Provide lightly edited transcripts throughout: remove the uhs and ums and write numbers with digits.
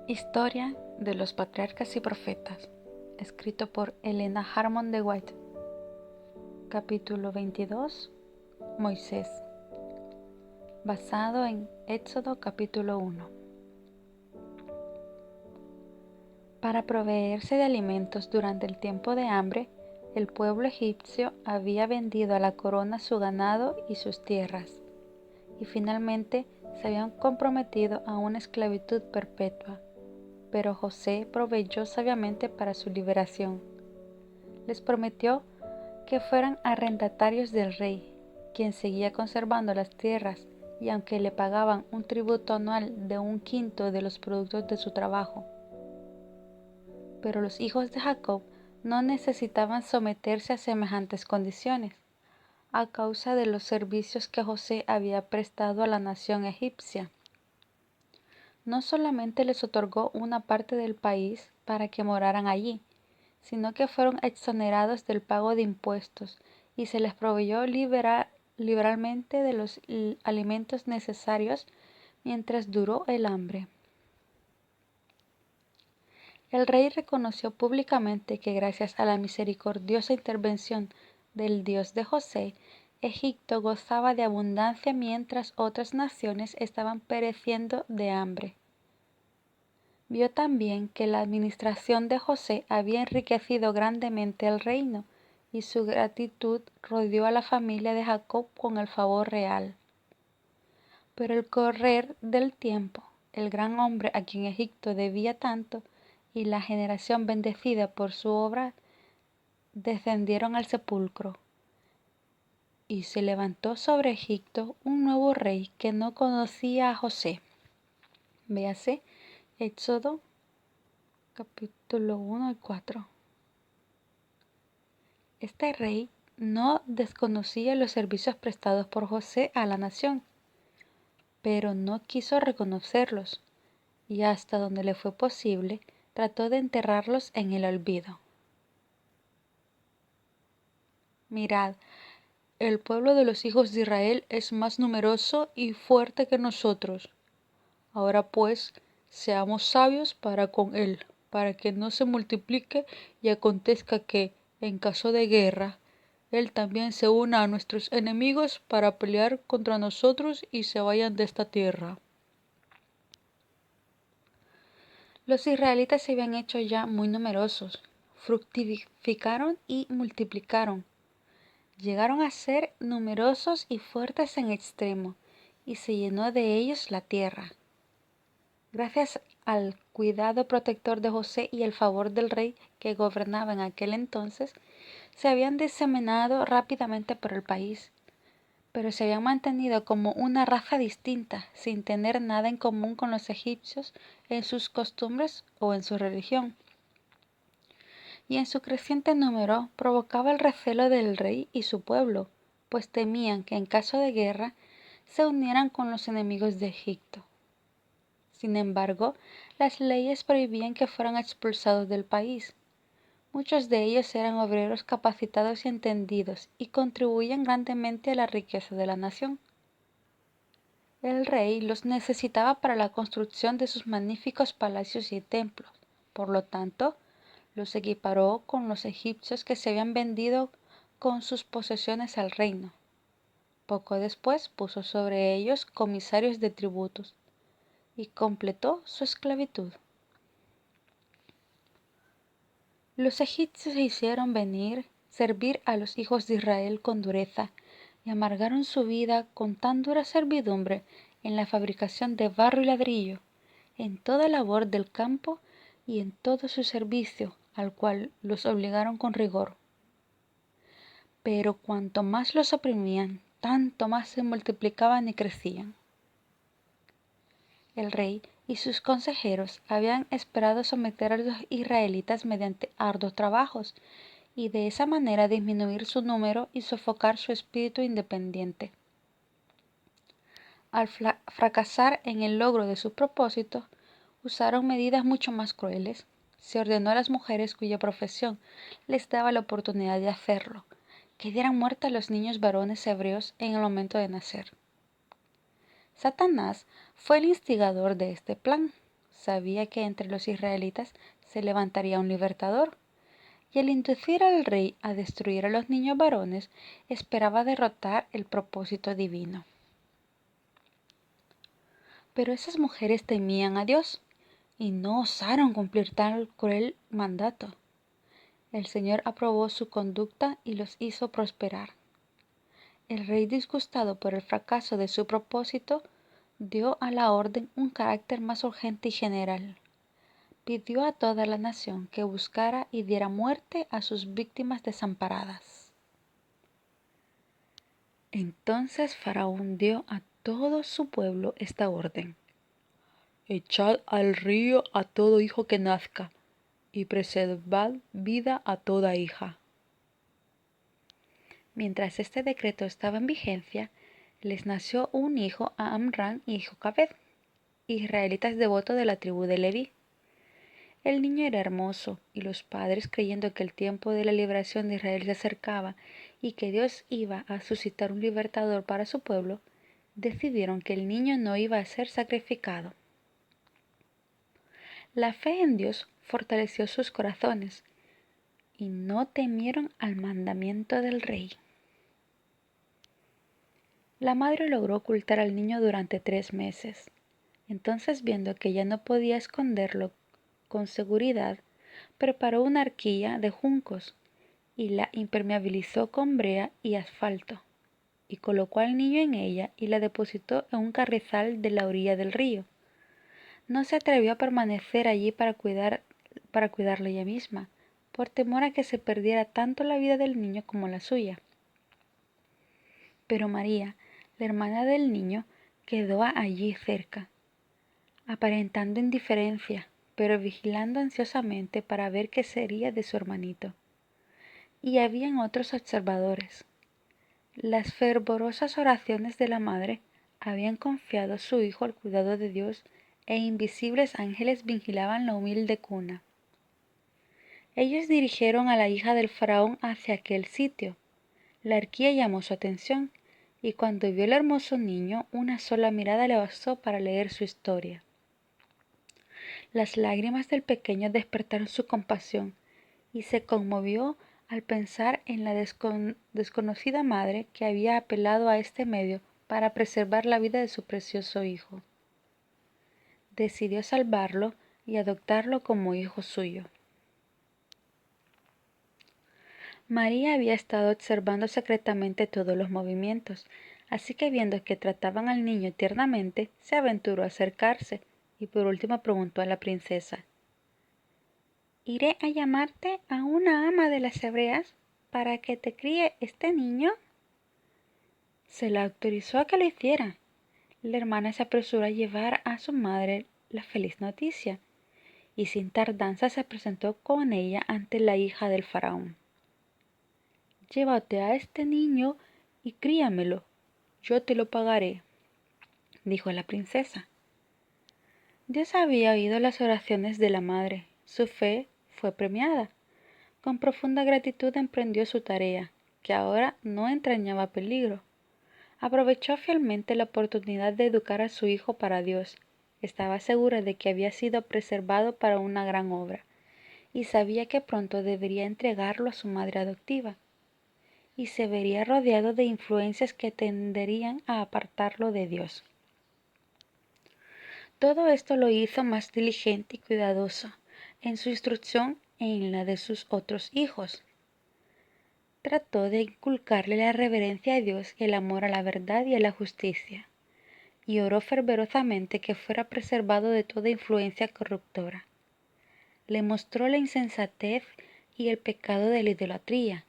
Historia de los Patriarcas y Profetas, escrito por Helena Harmon de White. Capítulo 22. Moisés, basado en Éxodo capítulo 1. Para proveerse de alimentos durante el tiempo de hambre, el pueblo egipcio había vendido a la corona su ganado y sus tierras, y finalmente se habían comprometido a una esclavitud perpetua. Pero José proveyó sabiamente para su liberación. Les prometió que fueran arrendatarios del rey, quien seguía conservando las tierras, y aunque le pagaban un tributo anual de 1/5 de los productos de su trabajo. Pero los hijos de Jacob no necesitaban someterse a semejantes condiciones, a causa de los servicios que José había prestado a la nación egipcia. No solamente les otorgó una parte del país para que moraran allí, sino que fueron exonerados del pago de impuestos y se les proveyó liberalmente de los alimentos necesarios mientras duró el hambre. El rey reconoció públicamente que gracias a la misericordiosa intervención del Dios de José, Egipto gozaba de abundancia mientras otras naciones estaban pereciendo de hambre. Vio también que la administración de José había enriquecido grandemente el reino, y su gratitud rodeó a la familia de Jacob con el favor real. Pero al correr del tiempo, el gran hombre a quien Egipto debía tanto y la generación bendecida por su obra descendieron al sepulcro. Y se levantó sobre Egipto un nuevo rey que no conocía a José. Véase Éxodo capítulo 1 y 4. Este rey no desconocía los servicios prestados por José a la nación, pero no quiso reconocerlos, y hasta donde le fue posible, trató de enterrarlos en el olvido. Mirad, el pueblo de los hijos de Israel es más numeroso y fuerte que nosotros. Ahora pues, seamos sabios para con él, para que no se multiplique y acontezca que, en caso de guerra, él también se una a nuestros enemigos para pelear contra nosotros y se vayan de esta tierra. Los israelitas se habían hecho ya muy numerosos, fructificaron y multiplicaron. Llegaron a ser numerosos y fuertes en extremo, y se llenó de ellos la tierra. Gracias al cuidado protector de José y el favor del rey que gobernaba en aquel entonces, se habían diseminado rápidamente por el país, pero se habían mantenido como una raza distinta, sin tener nada en común con los egipcios en sus costumbres o en su religión. Y en su creciente número provocaba el recelo del rey y su pueblo, pues temían que en caso de guerra se unieran con los enemigos de Egipto. Sin embargo, las leyes prohibían que fueran expulsados del país. Muchos de ellos eran obreros capacitados y entendidos y contribuían grandemente a la riqueza de la nación. El rey los necesitaba para la construcción de sus magníficos palacios y templos. Por lo tanto, los equiparó con los egipcios que se habían vendido con sus posesiones al reino. Poco después puso sobre ellos comisarios de tributos y completó su esclavitud. Los egipcios hicieron servir a los hijos de Israel con dureza, y amargaron su vida con tan dura servidumbre en la fabricación de barro y ladrillo, en toda labor del campo y en todo su servicio, al cual los obligaron con rigor. Pero cuanto más los oprimían, tanto más se multiplicaban y crecían. El rey y sus consejeros habían esperado someter a los israelitas mediante arduos trabajos, y de esa manera disminuir su número y sofocar su espíritu independiente. Al fracasar en el logro de su propósito, usaron medidas mucho más crueles. Se ordenó a las mujeres cuya profesión les daba la oportunidad de hacerlo, que dieran muerte a los niños varones hebreos en el momento de nacer. Satanás fue el instigador de este plan. sabía que entre los israelitas se levantaría un libertador, y al inducir al rey a destruir a los niños varones, esperaba derrotar el propósito divino. Pero esas mujeres temían a Dios y no osaron cumplir tal cruel mandato. El Señor aprobó su conducta y los hizo prosperar. El rey, disgustado por el fracaso de su propósito, dio a la orden un carácter más urgente y general. Pidió a toda la nación que buscara y diera muerte a sus víctimas desamparadas. Entonces Faraón dio a todo su pueblo esta orden: echad al río a todo hijo que nazca, y preservad vida a toda hija. Mientras este decreto estaba en vigencia, les nació un hijo a Amram y Jocabed, israelitas devotos de la tribu de Leví. El niño era hermoso, y los padres, creyendo que el tiempo de la liberación de Israel se acercaba y que Dios iba a suscitar un libertador para su pueblo, decidieron que el niño no iba a ser sacrificado. La fe en Dios fortaleció sus corazones, y no temieron al mandamiento del rey. La madre logró ocultar al niño durante 3 meses. Entonces, viendo que ya no podía esconderlo con seguridad, preparó una arquilla de juncos y la impermeabilizó con brea y asfalto, y colocó al niño en ella y la depositó en un carrizal de la orilla del río. No se atrevió a permanecer allí para cuidarlo ella misma, por temor a que se perdiera tanto la vida del niño como la suya. Pero María, la hermana del niño, quedó allí cerca, aparentando indiferencia, pero vigilando ansiosamente para ver qué sería de su hermanito. Y habían otros observadores. Las fervorosas oraciones de la madre habían confiado a su hijo al cuidado de Dios, e invisibles ángeles vigilaban la humilde cuna. Ellos dirigieron a la hija del faraón hacia aquel sitio. La arquía llamó su atención, y cuando vio el hermoso niño, una sola mirada le bastó para leer su historia. Las lágrimas del pequeño despertaron su compasión, y se conmovió al pensar en la desconocida madre que había apelado a este medio para preservar la vida de su precioso hijo. Decidió salvarlo y adoptarlo como hijo suyo. María había estado observando secretamente todos los movimientos, así que viendo que trataban al niño tiernamente, se aventuró a acercarse y por último preguntó a la princesa: ¿Iré a llamarte a una ama de las hebreas para que te críe este niño? Se la autorizó a que lo hiciera. La hermana se apresuró a llevar a su madre la feliz noticia, y sin tardanza se presentó con ella ante la hija del faraón. «Llévate a este niño y críamelo, yo te lo pagaré», dijo la princesa. Dios había oído las oraciones de la madre. Su fe fue premiada. Con profunda gratitud emprendió su tarea, que ahora no entrañaba peligro. Aprovechó fielmente la oportunidad de educar a su hijo para Dios. Estaba segura de que había sido preservado para una gran obra, y sabía que pronto debería entregarlo a su madre adoptiva, y se vería rodeado de influencias que tenderían a apartarlo de Dios. Todo esto lo hizo más diligente y cuidadoso en su instrucción e en la de sus otros hijos. Trató de inculcarle la reverencia a Dios y el amor a la verdad y a la justicia, y oró fervorosamente que fuera preservado de toda influencia corruptora. Le mostró la insensatez y el pecado de la idolatría,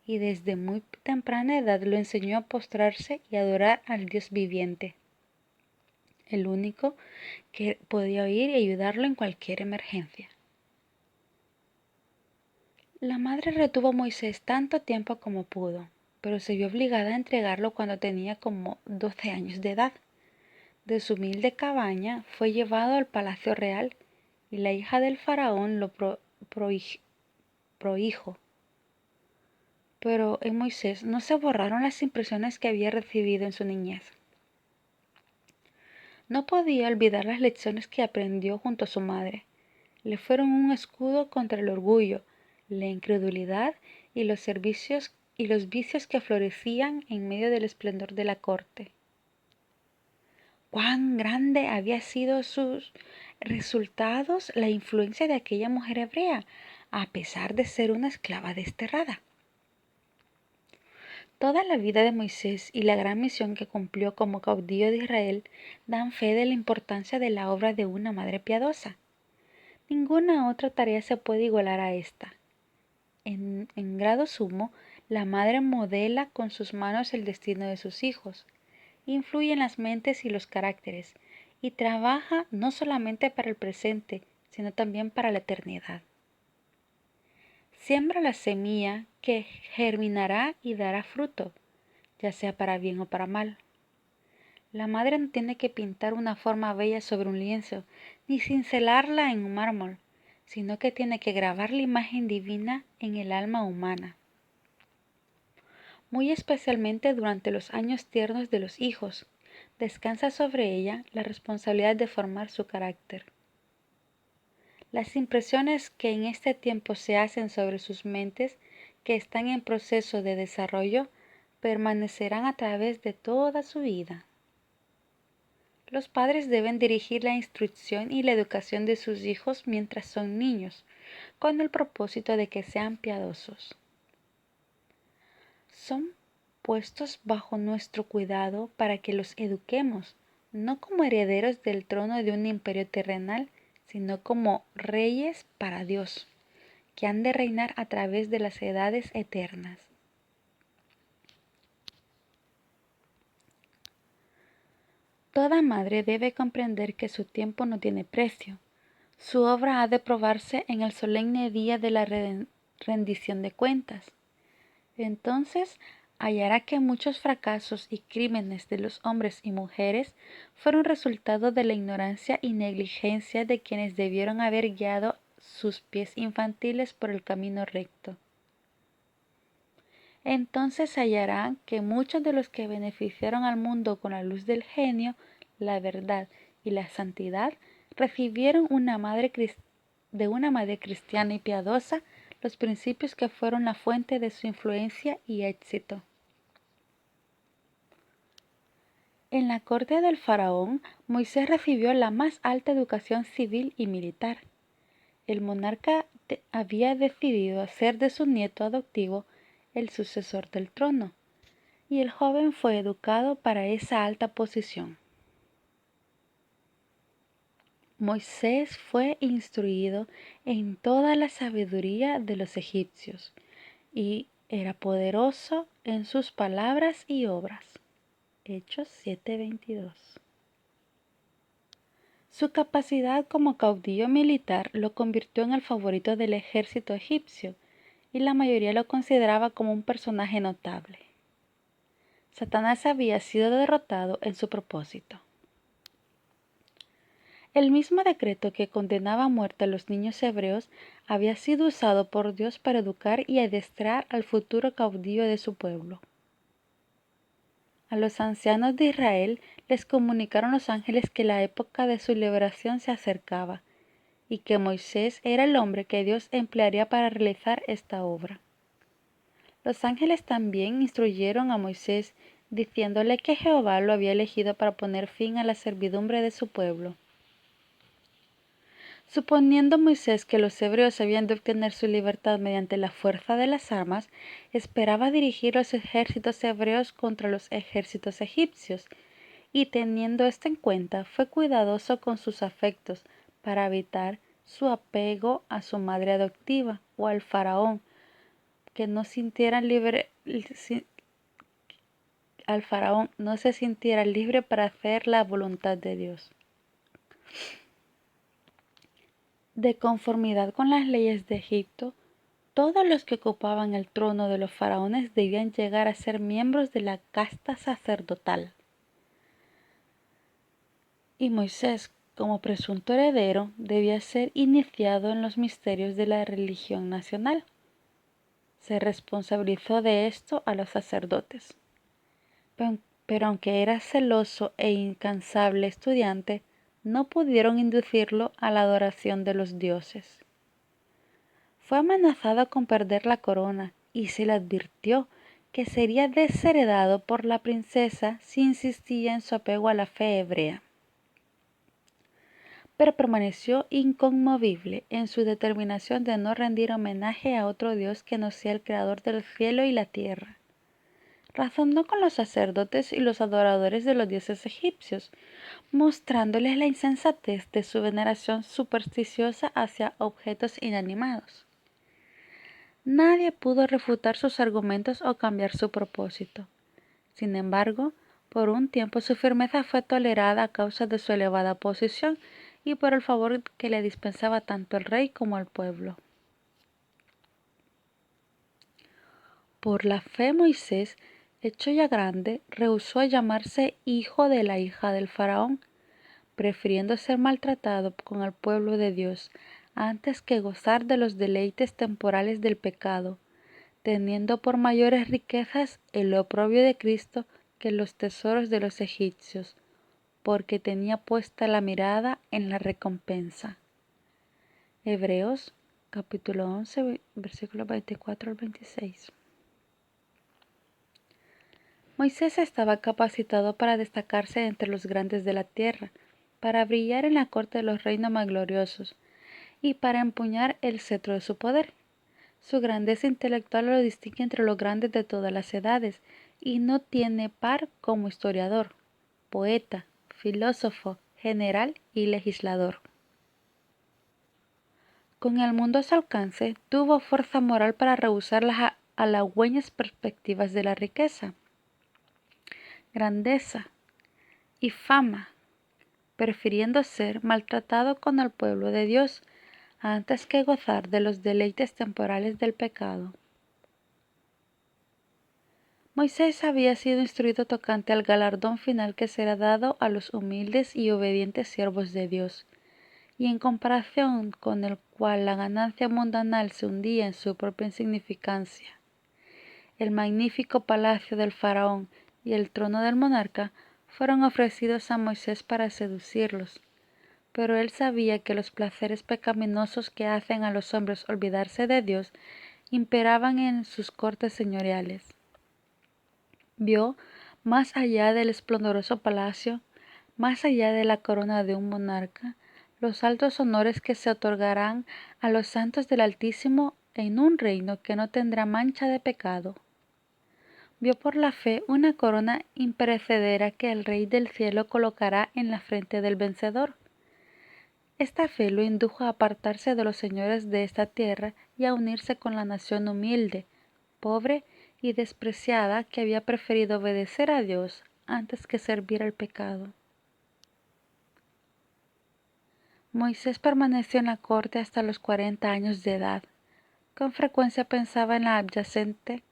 y desde muy temprana edad lo enseñó a postrarse y adorar al Dios viviente, el único que podía oír y ayudarlo en cualquier emergencia. La madre retuvo a Moisés tanto tiempo como pudo, pero se vio obligada a entregarlo cuando tenía como 12 años de edad. De su humilde cabaña fue llevado al palacio real, y la hija del faraón lo prohijo. Pero en Moisés no se borraron las impresiones que había recibido en su niñez. No podía olvidar las lecciones que aprendió junto a su madre. Le fueron un escudo contra el orgullo, la incredulidad y los vicios que florecían en medio del esplendor de la corte. Cuán grande había sido sus resultados la influencia de aquella mujer hebrea, a pesar de ser una esclava desterrada. Toda la vida de Moisés y la gran misión que cumplió como caudillo de Israel dan fe de la importancia de la obra de una madre piadosa. Ninguna otra tarea se puede igualar a esta. En grado sumo, la madre modela con sus manos el destino de sus hijos, influye en las mentes y los caracteres, y trabaja no solamente para el presente, sino también para la eternidad. Siembra la semilla que germinará y dará fruto, ya sea para bien o para mal. La madre no tiene que pintar una forma bella sobre un lienzo, ni cincelarla en un mármol, sino que tiene que grabar la imagen divina en el alma humana, muy especialmente durante los años tiernos de los hijos. Descansa sobre ella la responsabilidad de formar su carácter. Las impresiones que en este tiempo se hacen sobre sus mentes, que están en proceso de desarrollo, permanecerán a través de toda su vida. Los padres deben dirigir la instrucción y la educación de sus hijos mientras son niños, con el propósito de que sean piadosos. Son puestos bajo nuestro cuidado para que los eduquemos, no como herederos del trono de un imperio terrenal, sino como reyes para Dios, que han de reinar a través de las edades eternas. Toda madre debe comprender que su tiempo no tiene precio. Su obra ha de probarse en el solemne día de la rendición de cuentas. Entonces hallará que muchos fracasos y crímenes de los hombres y mujeres fueron resultado de la ignorancia y negligencia de quienes debieron haber guiado sus pies infantiles por el camino recto. Entonces hallarán que muchos de los que beneficiaron al mundo con la luz del genio, la verdad y la santidad, recibieron de una madre cristiana y piadosa los principios que fueron la fuente de su influencia y éxito. En la corte del faraón, Moisés recibió la más alta educación civil y militar. El monarca había decidido hacer de su nieto adoptivo el sucesor del trono, y el joven fue educado para esa alta posición. Moisés fue instruido en toda la sabiduría de los egipcios, y era poderoso en sus palabras y obras. Hechos 7:22. Su capacidad como caudillo militar lo convirtió en el favorito del ejército egipcio, y la mayoría lo consideraba como un personaje notable. Satanás había sido derrotado en su propósito. El mismo decreto que condenaba a muerte a los niños hebreos había sido usado por Dios para educar y adiestrar al futuro caudillo de su pueblo. A los ancianos de Israel les comunicaron los ángeles que la época de su liberación se acercaba, y que Moisés era el hombre que Dios emplearía para realizar esta obra. Los ángeles también instruyeron a Moisés, diciéndole que Jehová lo había elegido para poner fin a la servidumbre de su pueblo. Suponiendo Moisés que los hebreos habían de obtener su libertad mediante la fuerza de las armas, esperaba dirigir los ejércitos hebreos contra los ejércitos egipcios, y teniendo esto en cuenta, fue cuidadoso con sus afectos para evitar su apego a su madre adoptiva o al faraón, que no se sintiera libre para hacer la voluntad de Dios. De conformidad con las leyes de Egipto, todos los que ocupaban el trono de los faraones debían llegar a ser miembros de la casta sacerdotal. Y Moisés, como presunto heredero, debía ser iniciado en los misterios de la religión nacional. Se responsabilizó de esto a los sacerdotes. Pero aunque era celoso e incansable estudiante, no pudieron inducirlo a la adoración de los dioses. Fue amenazado con perder la corona y se le advirtió que sería desheredado por la princesa si insistía en su apego a la fe hebrea. Pero permaneció inconmovible en su determinación de no rendir homenaje a otro dios que no sea el creador del cielo y la tierra. Razonó con los sacerdotes y los adoradores de los dioses egipcios, mostrándoles la insensatez de su veneración supersticiosa hacia objetos inanimados. Nadie pudo refutar sus argumentos o cambiar su propósito. Sin embargo, por un tiempo su firmeza fue tolerada a causa de su elevada posición y por el favor que le dispensaba tanto el rey como el pueblo. Por la fe Moisés, hecho ya grande, rehusó llamarse hijo de la hija del faraón, prefiriendo ser maltratado con el pueblo de Dios antes que gozar de los deleites temporales del pecado, teniendo por mayores riquezas el oprobio de Cristo que los tesoros de los egipcios, porque tenía puesta la mirada en la recompensa. Hebreos capítulo 11, versículos 24 al 26. Moisés estaba capacitado para destacarse entre los grandes de la tierra, para brillar en la corte de los reinos más gloriosos y para empuñar el cetro de su poder. Su grandeza intelectual lo distingue entre los grandes de todas las edades y no tiene par como historiador, poeta, filósofo, general y legislador. Con el mundo a su alcance, tuvo fuerza moral para rehusar las halagüeñas perspectivas de la riqueza, grandeza y fama, prefiriendo ser maltratado con el pueblo de Dios antes que gozar de los deleites temporales del pecado. Moisés había sido instruido tocante al galardón final que será dado a los humildes y obedientes siervos de Dios, y en comparación con el cual la ganancia mundanal se hundía en su propia insignificancia. El magnífico palacio del faraón y el trono del monarca fueron ofrecidos a Moisés para seducirlos, pero él sabía que los placeres pecaminosos que hacen a los hombres olvidarse de Dios imperaban en sus cortes señoriales. Vio más allá del esplendoroso palacio, más allá de la corona de un monarca, los altos honores que se otorgarán a los santos del Altísimo en un reino que no tendrá mancha de pecado. Vio por la fe una corona imperecedera que el Rey del cielo colocará en la frente del vencedor. Esta fe lo indujo a apartarse de los señores de esta tierra y a unirse con la nación humilde, pobre y despreciada que había preferido obedecer a Dios antes que servir al pecado. Moisés permaneció en la corte hasta los 40 años de edad. Con frecuencia pensaba en la adyacente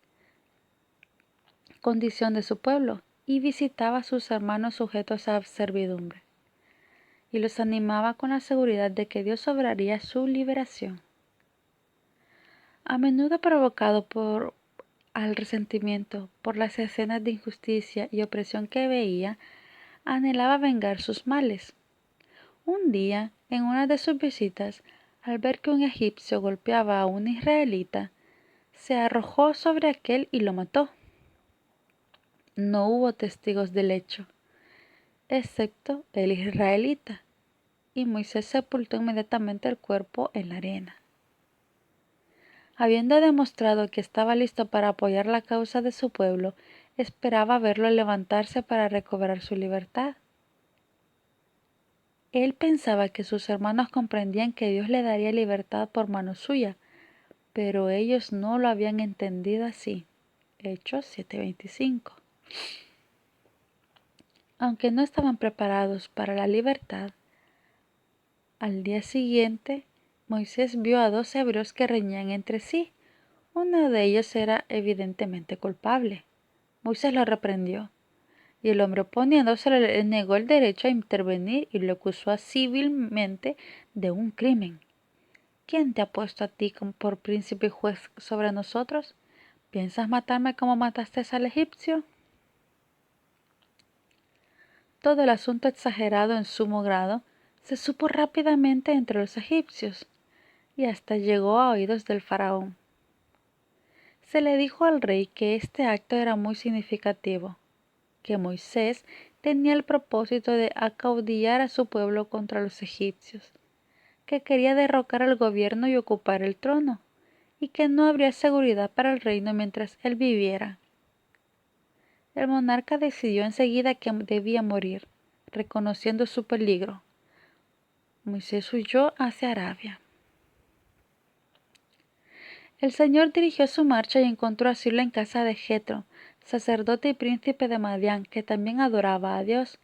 condición de su pueblo y visitaba a sus hermanos sujetos a servidumbre, y los animaba con la seguridad de que Dios obraría su liberación. A menudo provocado al resentimiento por las escenas de injusticia y opresión que veía, anhelaba vengar sus males. Un día, en una de sus visitas, al ver que un egipcio golpeaba a un israelita, se arrojó sobre aquél y lo mató. No hubo testigos del hecho, excepto el israelita, y Moisés sepultó inmediatamente el cuerpo en la arena. Habiendo demostrado que estaba listo para apoyar la causa de su pueblo, esperaba verlo levantarse para recobrar su libertad. Él pensaba que sus hermanos comprendían que Dios le daría libertad por mano suya, pero ellos no lo habían entendido así. Hechos 7:25. Aunque no estaban preparados para la libertad, al día siguiente Moisés vio a 2 hebreos que reñían entre sí. Uno de ellos era evidentemente culpable. Moisés lo reprendió, y el hombre oponiéndose le negó el derecho a intervenir y lo acusó civilmente de un crimen. ¿Quién te ha puesto a ti por príncipe y juez sobre nosotros? ¿Piensas matarme como mataste al egipcio? todo el asunto exagerado en sumo grado se supo rápidamente entre los egipcios y hasta llegó a oídos del faraón. Se le dijo al rey que este acto era muy significativo, que Moisés tenía el propósito de acaudillar a su pueblo contra los egipcios, que quería derrocar el gobierno y ocupar el trono, y que no habría seguridad para el reino mientras él viviera. El monarca decidió enseguida que debía morir, reconociendo su peligro. Moisés huyó hacia Arabia. El Señor dirigió su marcha y encontró asilo en casa de Jetro, sacerdote y príncipe de Madián, que también adoraba a Dios.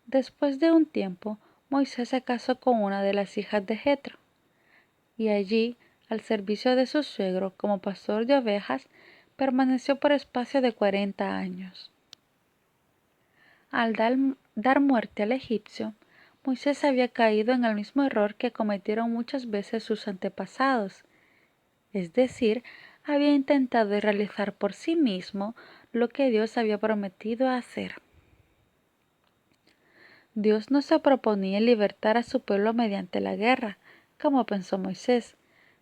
Después de un tiempo, Moisés se casó con una de las hijas de Jetro, y allí, al servicio de su suegro como pastor de ovejas, permaneció por espacio de 40 años. Al dar muerte al egipcio, Moisés había caído en el mismo error que cometieron muchas veces sus antepasados, es decir, había intentado realizar por sí mismo lo que Dios había prometido hacer. Dios no se proponía libertar a su pueblo mediante la guerra, como pensó Moisés,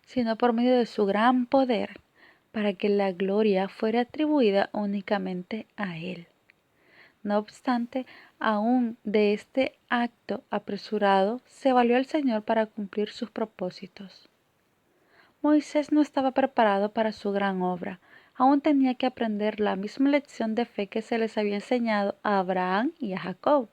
sino por medio de su gran poder, para que la gloria fuera atribuida únicamente a Él. No obstante, aún de este acto apresurado se valió el Señor para cumplir sus propósitos. Moisés no estaba preparado para su gran obra. Aún tenía que aprender la misma lección de fe que se les había enseñado a Abraham y a Jacob,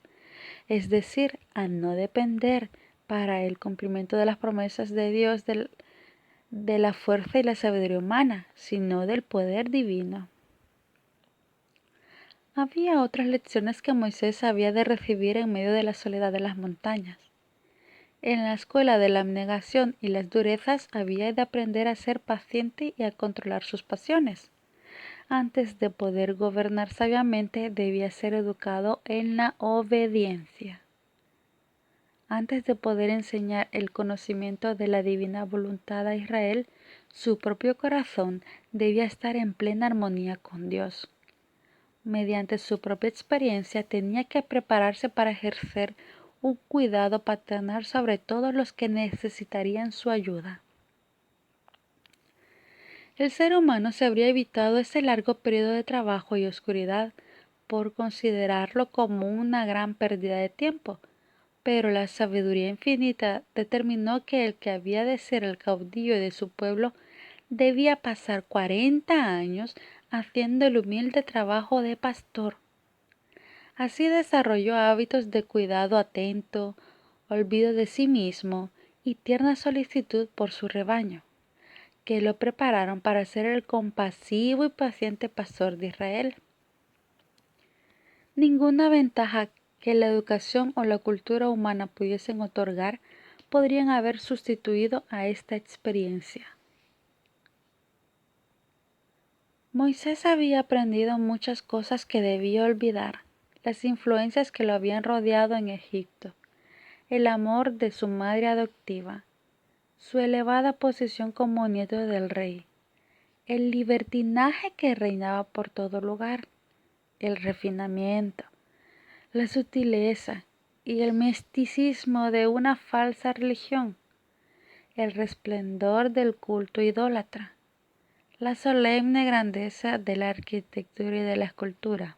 es decir, a no depender para el cumplimiento de las promesas de Dios de la fuerza y la sabiduría humana, sino del poder divino. Había otras lecciones que Moisés había de recibir en medio de la soledad de las montañas. En la escuela de la abnegación y las durezas había de aprender a ser paciente y a controlar sus pasiones. Antes de poder gobernar sabiamente, debía ser educado en la obediencia. Antes de poder enseñar el conocimiento de la divina voluntad a Israel, su propio corazón debía estar en plena armonía con Dios. Mediante su propia experiencia tenía que prepararse para ejercer un cuidado paternal sobre todos los que necesitarían su ayuda. El ser humano se habría evitado ese largo periodo de trabajo y oscuridad por considerarlo como una gran pérdida de tiempo, pero la sabiduría infinita determinó que el que había de ser el caudillo de su pueblo debía pasar 40 años haciendo el humilde trabajo de pastor. Así desarrolló hábitos de cuidado atento, olvido de sí mismo y tierna solicitud por su rebaño, que lo prepararon para ser el compasivo y paciente pastor de Israel. Ninguna ventaja que la educación o la cultura humana pudiesen otorgar podrían haber sustituido a esta experiencia. Moisés había aprendido muchas cosas que debía olvidar, las influencias que lo habían rodeado en Egipto, el amor de su madre adoptiva, su elevada posición como nieto del rey, el libertinaje que reinaba por todo lugar, el refinamiento, la sutileza y el misticismo de una falsa religión, el resplendor del culto idólatra, la solemne grandeza de la arquitectura y de la escultura.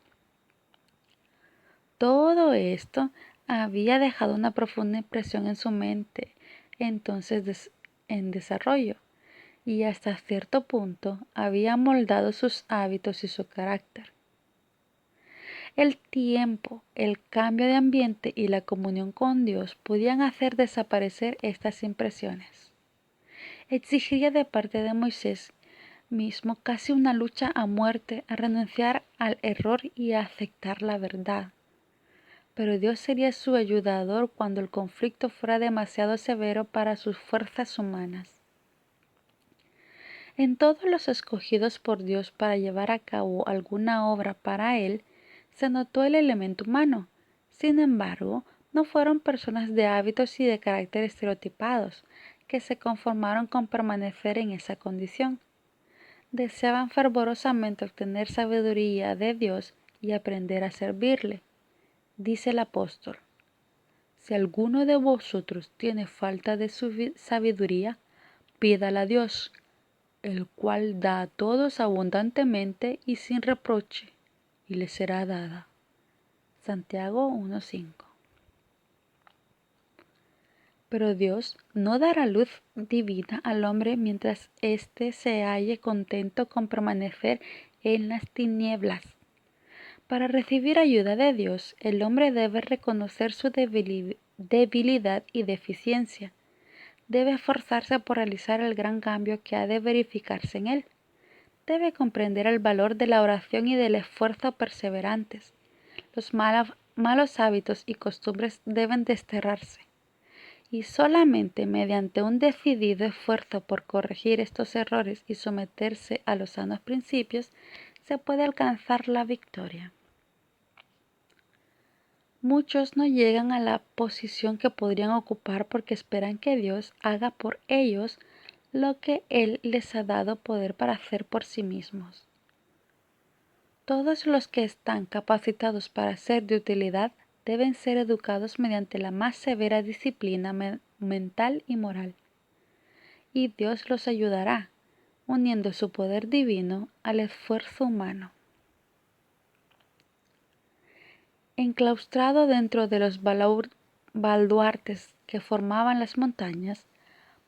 Todo esto había dejado una profunda impresión en su mente, entonces en desarrollo, y hasta cierto punto había moldado sus hábitos y su carácter. El tiempo, el cambio de ambiente y la comunión con Dios podían hacer desaparecer estas impresiones. Exigiría de parte de Moisés mismo casi una lucha a muerte a renunciar al error y a aceptar la verdad. Pero Dios sería su ayudador cuando el conflicto fuera demasiado severo para sus fuerzas humanas. En todos los escogidos por Dios para llevar a cabo alguna obra para Él, se notó el elemento humano. Sin embargo, no fueron personas de hábitos y de carácter estereotipados, que se conformaron con permanecer en esa condición. Deseaban fervorosamente obtener sabiduría de Dios y aprender a servirle. Dice el apóstol: si alguno de vosotros tiene falta de sabiduría, pídala a Dios, el cual da a todos abundantemente y sin reproche, y le será dada. Santiago 1:5. Pero Dios no dará luz divina al hombre mientras éste se halle contento con permanecer en las tinieblas. Para recibir ayuda de Dios, el hombre debe reconocer su debilidad y deficiencia. Debe esforzarse por realizar el gran cambio que ha de verificarse en él. Debe comprender el valor de la oración y del esfuerzo perseverantes. Los malos hábitos y costumbres deben desterrarse. Y solamente mediante un decidido esfuerzo por corregir estos errores y someterse a los sanos principios se puede alcanzar la victoria. Muchos no llegan a la posición que podrían ocupar porque esperan que Dios haga por ellos lo que Él les ha dado poder para hacer por sí mismos. Todos los que están capacitados para ser de utilidad deben ser educados mediante la más severa disciplina mental y moral. Y Dios los ayudará, uniendo su poder divino al esfuerzo humano. Enclaustrado dentro de los baluartes que formaban las montañas,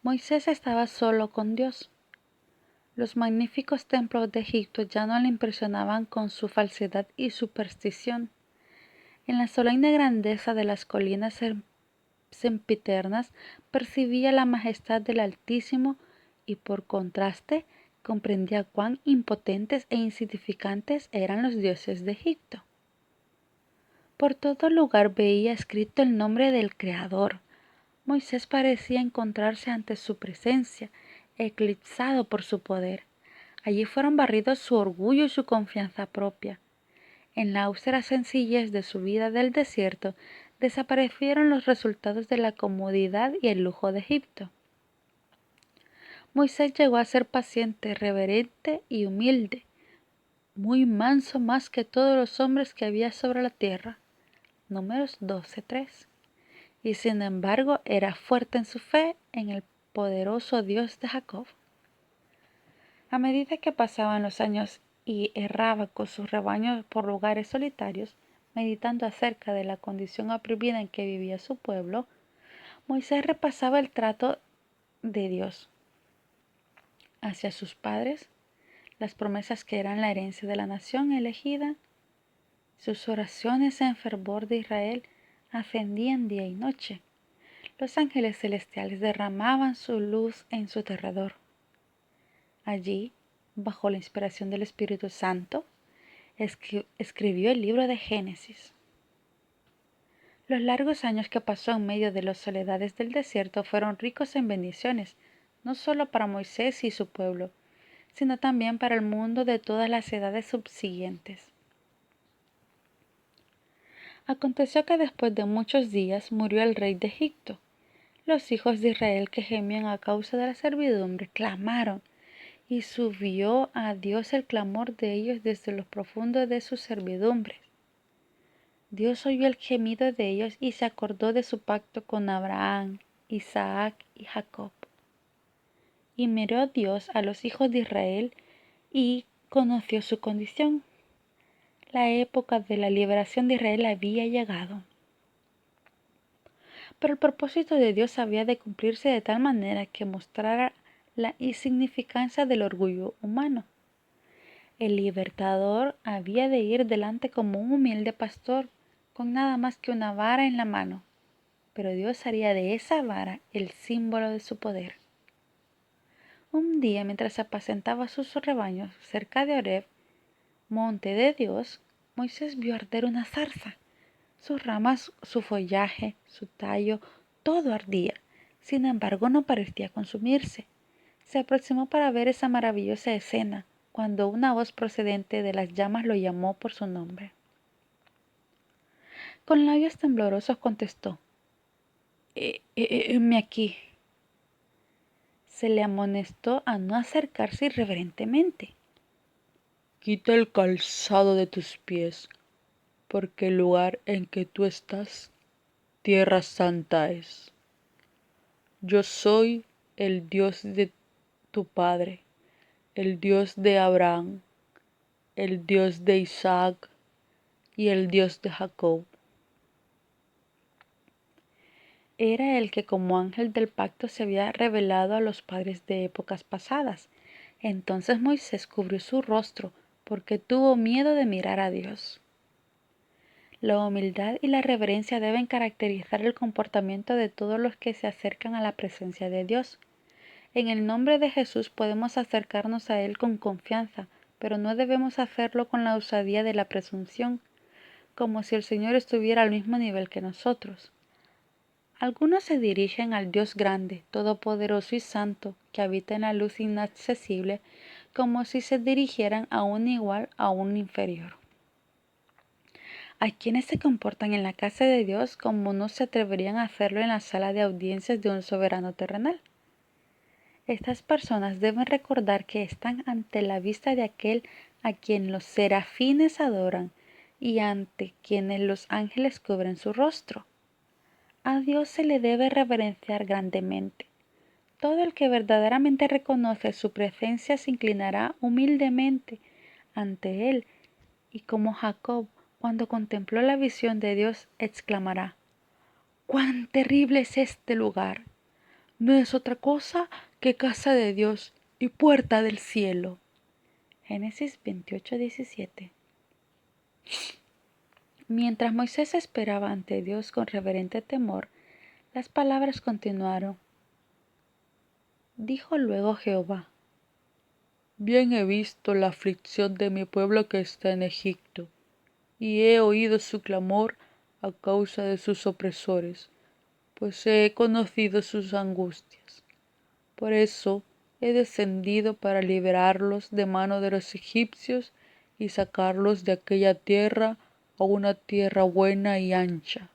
Moisés estaba solo con Dios. Los magníficos templos de Egipto ya no le impresionaban con su falsedad y superstición. En la solemne grandeza de las colinas sempiternas percibía la majestad del Altísimo y por contraste comprendía cuán impotentes e insignificantes eran los dioses de Egipto. Por todo lugar veía escrito el nombre del Creador. Moisés parecía encontrarse ante su presencia, eclipsado por su poder. Allí fueron barridos su orgullo y su confianza propia. En la austera sencillez de su vida del desierto desaparecieron los resultados de la comodidad y el lujo de Egipto. Moisés llegó a ser paciente, reverente y humilde, muy manso más que todos los hombres que había sobre la tierra. Números 12:3. Y sin embargo era fuerte en su fe en el poderoso Dios de Jacob. A medida que pasaban los años y erraba con sus rebaños por lugares solitarios, meditando acerca de la condición oprimida en que vivía su pueblo, Moisés repasaba el trato de Dios hacia sus padres, las promesas que eran la herencia de la nación elegida. Sus oraciones en fervor de Israel ascendían día y noche. Los ángeles celestiales derramaban su luz en su derredor. Allí, bajo la inspiración del Espíritu Santo, escribió el libro de Génesis. Los largos años que pasó en medio de las soledades del desierto fueron ricos en bendiciones, no solo para Moisés y su pueblo, sino también para el mundo de todas las edades subsiguientes. Aconteció que después de muchos días murió el rey de Egipto. Los hijos de Israel que gemían a causa de la servidumbre clamaron, y subió a Dios el clamor de ellos desde lo profundo de sus servidumbres. Dios oyó el gemido de ellos y se acordó de su pacto con Abraham, Isaac y Jacob. Y miró Dios a los hijos de Israel y conoció su condición. La época de la liberación de Israel había llegado. Pero el propósito de Dios había de cumplirse de tal manera que mostrara la insignificancia del orgullo humano. El libertador había de ir delante como un humilde pastor, con nada más que una vara en la mano, pero Dios haría de esa vara el símbolo de su poder. Un día, mientras apacentaba sus rebaños cerca de Horeb, monte de Dios, Moisés vio arder una zarza. Sus ramas, su follaje, su tallo, todo ardía. Sin embargo, no parecía consumirse. Se aproximó para ver esa maravillosa escena, cuando una voz procedente de las llamas lo llamó por su nombre. Con labios temblorosos contestó: heme aquí. Se le amonestó a no acercarse irreverentemente. Quita el calzado de tus pies, porque el lugar en que tú estás, tierra santa es. Yo soy el Dios de tu padre, el Dios de Abraham, el Dios de Isaac y el Dios de Jacob. Era el que como ángel del pacto se había revelado a los padres de épocas pasadas. Entonces Moisés cubrió su rostro porque tuvo miedo de mirar a Dios. La humildad y la reverencia deben caracterizar el comportamiento de todos los que se acercan a la presencia de Dios. En el nombre de Jesús podemos acercarnos a Él con confianza, pero no debemos hacerlo con la osadía de la presunción, como si el Señor estuviera al mismo nivel que nosotros. Algunos se dirigen al Dios grande, todopoderoso y santo, que habita en la luz inaccesible, como si se dirigieran a un igual a un inferior. Hay quienes se comportan en la casa de Dios como no se atreverían a hacerlo en la sala de audiencias de un soberano terrenal. Estas personas deben recordar que están ante la vista de aquel a quien los serafines adoran y ante quienes los ángeles cubren su rostro. A Dios se le debe reverenciar grandemente. Todo el que verdaderamente reconoce su presencia se inclinará humildemente ante Él y como Jacob, cuando contempló la visión de Dios, exclamará: ¡Cuán terrible es este lugar! No es otra cosa que casa de Dios y puerta del cielo. Génesis 28:17. Mientras Moisés esperaba ante Dios con reverente temor, las palabras continuaron. Dijo luego Jehová: Bien he visto la aflicción de mi pueblo que está en Egipto, y he oído su clamor a causa de sus opresores, pues he conocido sus angustias. Por eso he descendido para liberarlos de mano de los egipcios y sacarlos de aquella tierra a una tierra buena y ancha,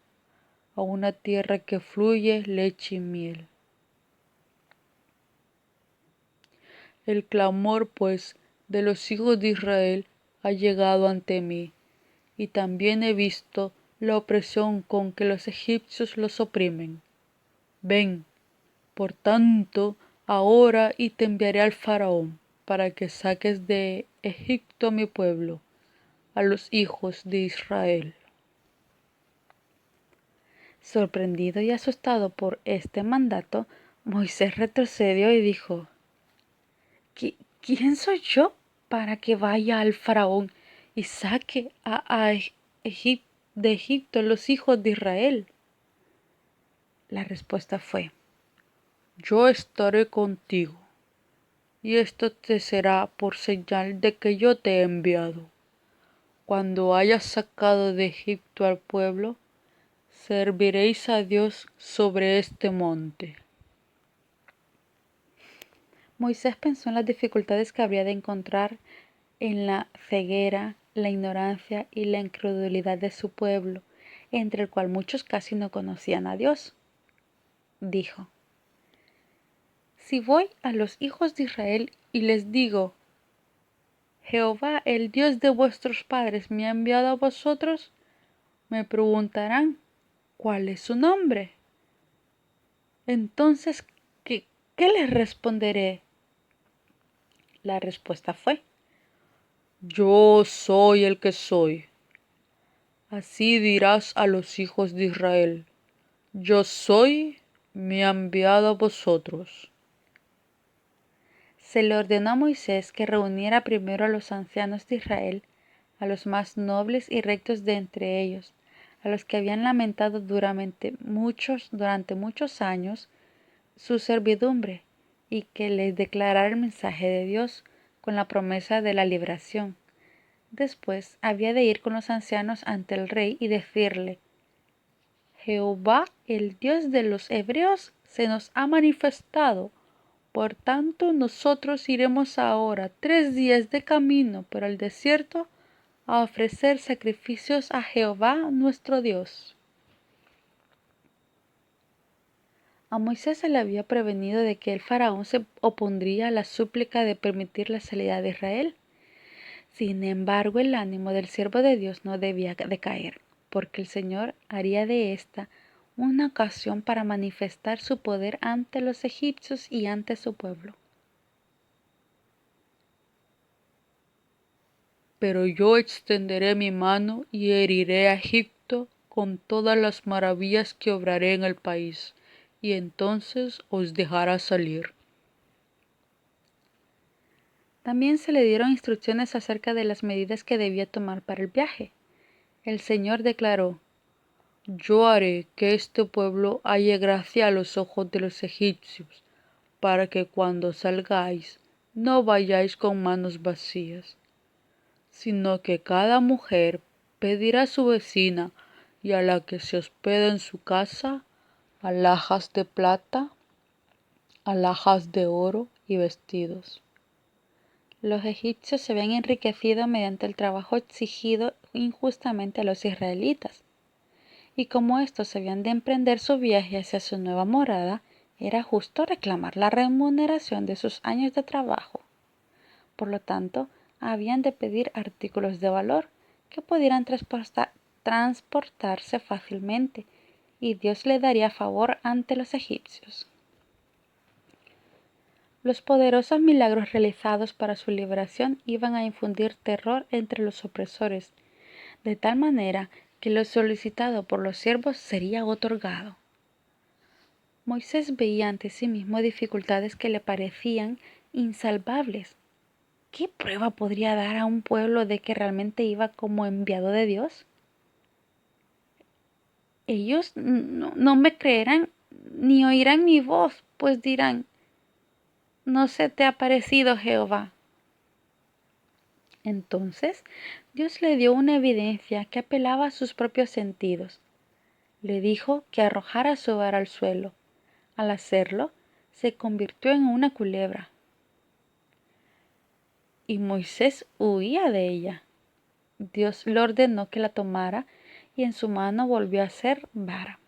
a una tierra que fluye leche y miel. El clamor, pues, de los hijos de Israel ha llegado ante mí, y también he visto la opresión con que los egipcios los oprimen. Ven, por tanto, ahora y te enviaré al faraón, para que saques de Egipto a mi pueblo, a los hijos de Israel. Sorprendido y asustado por este mandato, Moisés retrocedió y dijo: ¿Quién soy yo para que vaya al faraón y saque de Egipto los hijos de Israel? La respuesta fue: Yo estaré contigo, y esto te será por señal de que yo te he enviado. Cuando hayas sacado de Egipto al pueblo, serviréis a Dios sobre este monte. Moisés pensó en las dificultades que habría de encontrar en la ceguera, la ignorancia y la incredulidad de su pueblo, entre el cual muchos casi no conocían a Dios. Dijo: Si voy a los hijos de Israel y les digo: Jehová, el Dios de vuestros padres, me ha enviado a vosotros, me preguntarán: ¿cuál es su nombre? Entonces, ¿qué les responderé? La respuesta fue: Yo soy el que soy. Así dirás a los hijos de Israel: Yo soy, me ha enviado a vosotros. Se le ordenó a Moisés que reuniera primero a los ancianos de Israel, a los más nobles y rectos de entre ellos, a los que habían lamentado durante muchos años su servidumbre, y que les declarara el mensaje de Dios con la promesa de la liberación. Después había de ir con los ancianos ante el rey y decirle: Jehová, el Dios de los hebreos, se nos ha manifestado. Por tanto, nosotros iremos ahora 3 días de camino por el desierto a ofrecer sacrificios a Jehová nuestro Dios. A Moisés se le había prevenido de que el faraón se opondría a la súplica de permitir la salida de Israel. Sin embargo, el ánimo del siervo de Dios no debía decaer, porque el Señor haría de esta una ocasión para manifestar su poder ante los egipcios y ante su pueblo. Pero yo extenderé mi mano y heriré a Egipto con todas las maravillas que obraré en el país, y entonces os dejará salir. También se le dieron instrucciones acerca de las medidas que debía tomar para el viaje. El Señor declaró: Yo haré que este pueblo halle gracia a los ojos de los egipcios, para que cuando salgáis no vayáis con manos vacías, sino que cada mujer pedirá a su vecina y a la que se hospeda en su casa alhajas de plata, alhajas de oro y vestidos. Los egipcios se habían enriquecido mediante el trabajo exigido injustamente a los israelitas, y como estos habían de emprender su viaje hacia su nueva morada, era justo reclamar la remuneración de sus años de trabajo. Por lo tanto, habían de pedir artículos de valor que pudieran transportarse fácilmente, y Dios le daría favor ante los egipcios. Los poderosos milagros realizados para su liberación iban a infundir terror entre los opresores, de tal manera que lo solicitado por los siervos sería otorgado. Moisés veía ante sí mismo dificultades que le parecían insalvables. ¿Qué prueba podría dar a un pueblo de que realmente iba como enviado de Dios? Ellos no me creerán ni oirán mi voz, pues dirán: ¿no se te ha parecido Jehová? Entonces Dios le dio una evidencia que apelaba a sus propios sentidos. Le dijo que arrojara su vara al suelo. Al hacerlo, se convirtió en una culebra, y Moisés huía de ella. Dios le ordenó que la tomara, y en su mano volvió a ser vara.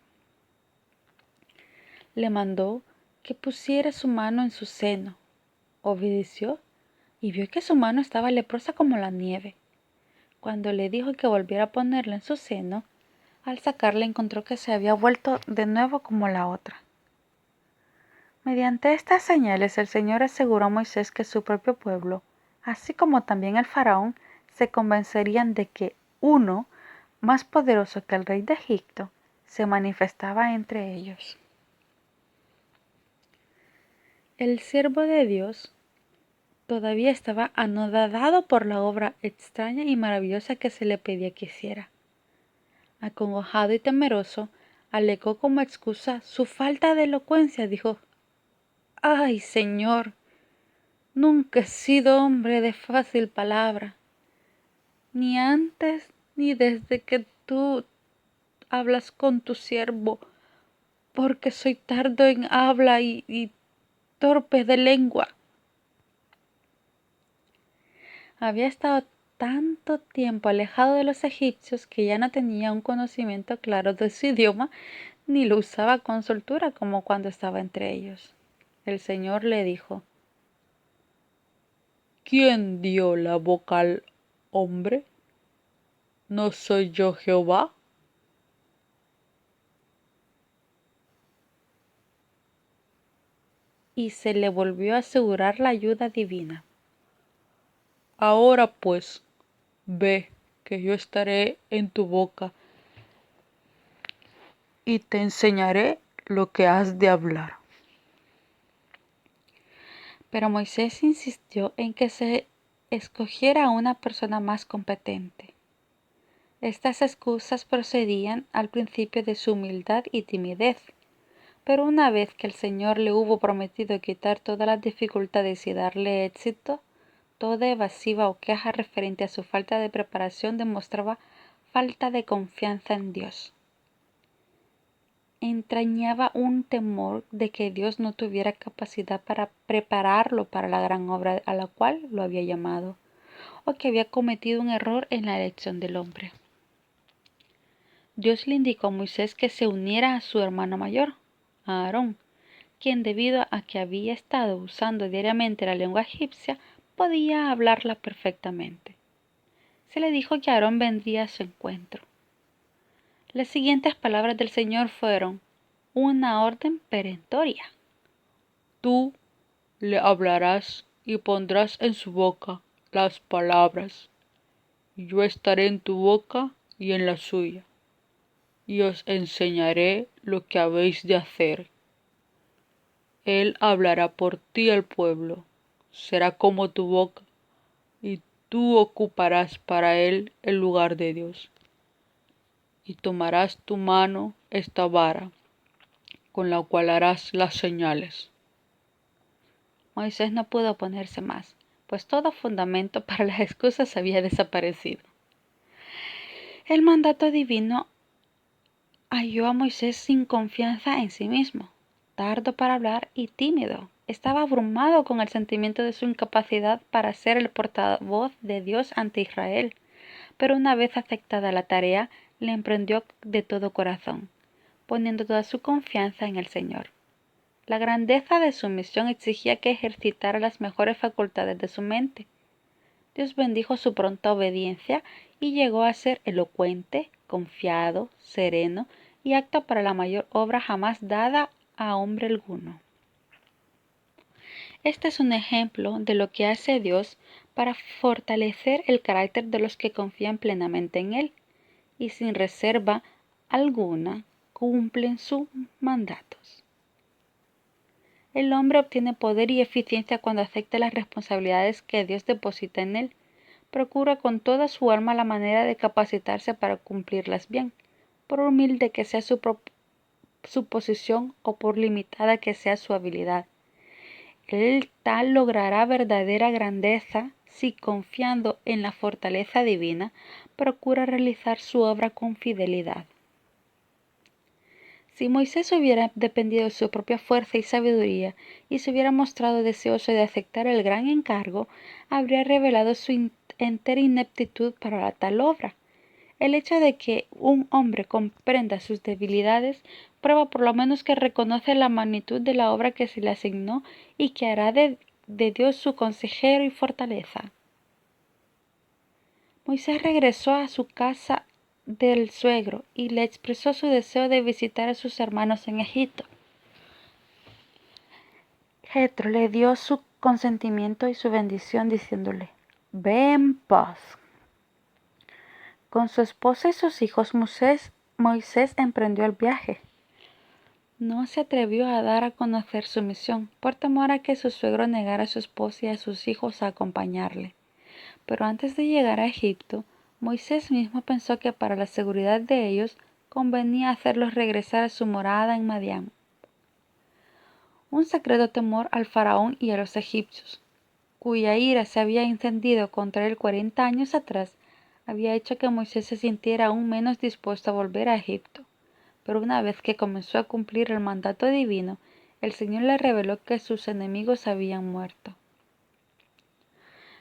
Le mandó que pusiera su mano en su seno. Obedeció y vio que su mano estaba leprosa como la nieve. Cuando le dijo que volviera a ponerla en su seno, al sacarla encontró que se había vuelto de nuevo como la otra. Mediante estas señales el Señor aseguró a Moisés que su propio pueblo, así como también el faraón, se convencerían de que uno, más poderoso que el rey de Egipto, se manifestaba entre ellos. El siervo de Dios todavía estaba anodadado por la obra extraña y maravillosa que se le pedía que hiciera. Acongojado y temeroso, alegó como excusa su falta de elocuencia. Dijo: ¡Ay, Señor! Nunca he sido hombre de fácil palabra, ni antes ni desde que tú hablas con tu siervo, porque soy tardo en habla y torpe de lengua. Había estado tanto tiempo alejado de los egipcios que ya no tenía un conocimiento claro de su idioma, ni lo usaba con soltura como cuando estaba entre ellos. El Señor le dijo: ¿Quién dio la boca al hombre? ¿No soy yo Jehová? Y se le volvió a asegurar la ayuda divina. Ahora pues, ve, que yo estaré en tu boca y te enseñaré lo que has de hablar. Pero Moisés insistió en que se escogiera a una persona más competente. Estas excusas procedían al principio de su humildad y timidez, pero una vez que el Señor le hubo prometido quitar todas las dificultades y darle éxito, toda evasiva o queja referente a su falta de preparación demostraba falta de confianza en Dios. Entrañaba un temor de que Dios no tuviera capacidad para prepararlo para la gran obra a la cual lo había llamado, o que había cometido un error en la elección del hombre. Dios le indicó a Moisés que se uniera a su hermano mayor, a Aarón, quien, debido a que había estado usando diariamente la lengua egipcia, podía hablarla perfectamente. se le dijo que Aarón vendría a su encuentro. Las siguientes palabras del Señor fueron una orden perentoria. Tú le hablarás y pondrás en su boca las palabras, y yo estaré en tu boca y en la suya, y os enseñaré lo que habéis de hacer. Él hablará por ti al pueblo, será como tu boca, y tú ocuparás para él el lugar de Dios. Y tomarás tu mano esta vara, con la cual harás las señales. Moisés no pudo oponerse más, pues todo fundamento para las excusas había desaparecido. El mandato divino halló a Moisés sin confianza en sí mismo, tardo para hablar y tímido. Estaba abrumado con el sentimiento de su incapacidad para ser el portavoz de Dios ante Israel, pero una vez aceptada la tarea, le emprendió de todo corazón, poniendo toda su confianza en el Señor. La grandeza de su misión exigía que ejercitara las mejores facultades de su mente. Dios bendijo su pronta obediencia y llegó a ser elocuente, confiado, sereno y apto para la mayor obra jamás dada a hombre alguno. Este es un ejemplo de lo que hace Dios para fortalecer el carácter de los que confían plenamente en Él y sin reserva alguna cumplen sus mandatos. El hombre obtiene poder y eficiencia cuando acepta las responsabilidades que Dios deposita en él. Procura con toda su alma la manera de capacitarse para cumplirlas bien, por humilde que sea su posición o por limitada que sea su habilidad. Él tal logrará verdadera grandeza si, confiando en la fortaleza divina, procura realizar su obra con fidelidad. Si Moisés hubiera dependido de su propia fuerza y sabiduría y se hubiera mostrado deseoso de aceptar el gran encargo, habría revelado su entera ineptitud para tal obra. El hecho de que un hombre comprenda sus debilidades prueba por lo menos que reconoce la magnitud de la obra que se le asignó y que hará de Dios su consejero y fortaleza. Moisés regresó a su casa del suegro y le expresó su deseo de visitar a sus hermanos en Egipto. Jetro le dio su consentimiento y su bendición diciéndole: «Ve en paz». Con su esposa y sus hijos Moisés emprendió el viaje. No se atrevió a dar a conocer su misión, por temor a que su suegro negara a su esposa y a sus hijos a acompañarle. Pero antes de llegar a Egipto, Moisés mismo pensó que para la seguridad de ellos convenía hacerlos regresar a su morada en Madián. Un secreto temor al faraón y a los egipcios, cuya ira se había encendido contra él 40 años atrás, había hecho que Moisés se sintiera aún menos dispuesto a volver a Egipto. Pero una vez que comenzó a cumplir el mandato divino, el Señor le reveló que sus enemigos habían muerto.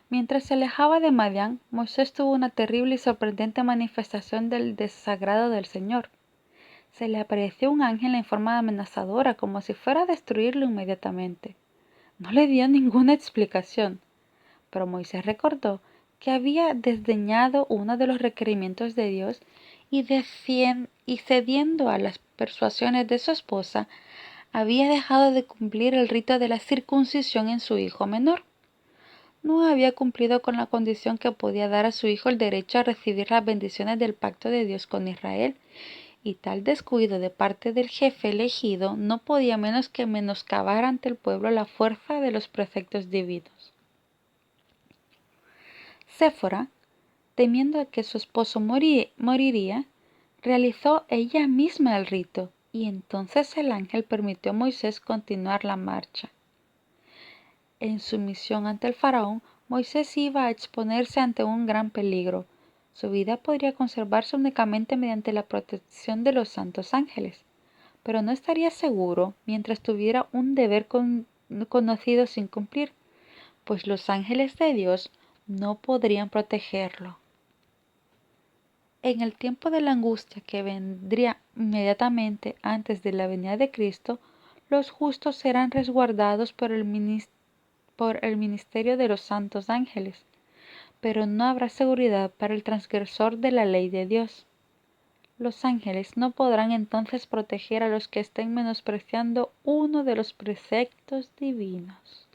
Mientras se alejaba de Madián, Moisés tuvo una terrible y sorprendente manifestación del desagrado del Señor. Se le apareció un ángel en forma amenazadora, como si fuera a destruirlo inmediatamente. No le dio ninguna explicación, pero Moisés recordó que había desdeñado uno de los requerimientos de Dios y cediendo a las persuasiones de su esposa, había dejado de cumplir el rito de la circuncisión en su hijo menor. No había cumplido con la condición que podía dar a su hijo el derecho a recibir las bendiciones del pacto de Dios con Israel, y tal descuido de parte del jefe elegido no podía menos que menoscabar ante el pueblo la fuerza de los preceptos divinos. Séfora, temiendo que su esposo moriría, realizó ella misma el rito, y entonces el ángel permitió a Moisés continuar la marcha. En su misión ante el faraón, Moisés iba a exponerse ante un gran peligro. Su vida podría conservarse únicamente mediante la protección de los santos ángeles, pero no estaría seguro mientras tuviera un deber conocido sin cumplir, pues los ángeles de Dios no podrían protegerlo. En el tiempo de la angustia que vendría inmediatamente antes de la venida de Cristo, los justos serán resguardados por el ministerio de los santos ángeles. pero no habrá seguridad para el transgresor de la ley de Dios. Los ángeles no podrán entonces proteger a los que estén menospreciando uno de los preceptos divinos.